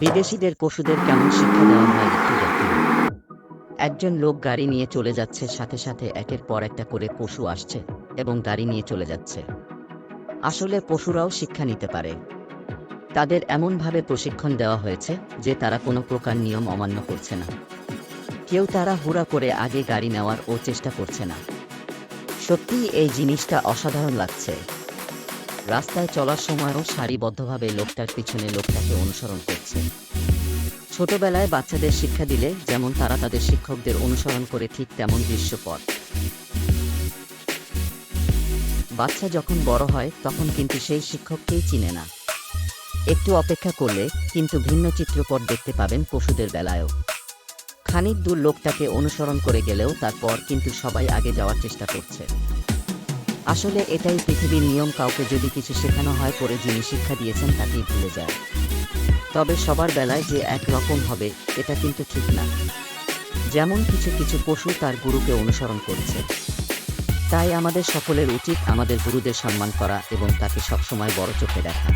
বিদেশিদের পশুদের কেমন শিক্ষা দেওয়া হয় একটু দেখুন। একজন লোক গাড়ি নিয়ে চলে যাচ্ছে, সাথে সাথে একের পর একটা করে পশু আসছে এবং গাড়ি নিয়ে চলে যাচ্ছে। আসলে পশুরাও শিক্ষা নিতে পারে। তাদের এমনভাবে প্রশিক্ষণ দেওয়া হয়েছে যে তারা কোনো প্রকার নিয়ম অমান্য করছে না। কেউ তাড়াহুড়া করে আগে গাড়ি নেওয়ার চেষ্টা করছে না। সত্যিই এই জিনিসটা অসাধারণ লাগছে। রাস্তায় চলার সময়ও সারিবদ্ধভাবে লোকটার পিছনে লোকটাকে অনুসরণ করছে। ছোটবেলায় বাচ্চাদের শিক্ষা দিলে যেমন তারা তাদের শিক্ষকদের অনুসরণ করে, ঠিক তেমন দৃশ্যপট বাচ্চা যখন বড় হয় তখন কিন্তু সেই শিক্ষককেই চিনে না। একটু অপেক্ষা করলে কিন্তু ভিন্ন চিত্রপট দেখতে পাবেন পশুদের বেলায়ও। খানিক দূর লোকটাকে অনুসরণ করে গেলেও তারপর কিন্তু সবাই আগে যাওয়ার চেষ্টা করছে। আসলে এটাই পৃথিবীর নিয়ম, কাউকে যদি কিছু শেখানো হয় পরে যিনি শিক্ষা দিয়েছেন তাকেই ভুলে যায়। তবে সবার বেলায় যে এক রকম হবে এটা কিন্তু ঠিক না। যেমন কিছু কিছু পশু তার গুরুকে অনুসরণ করছে। তাই আমাদের সকলের উচিত আমাদের গুরুদের সম্মান করা এবং তাকে সবসময় বড় চোখে দেখা।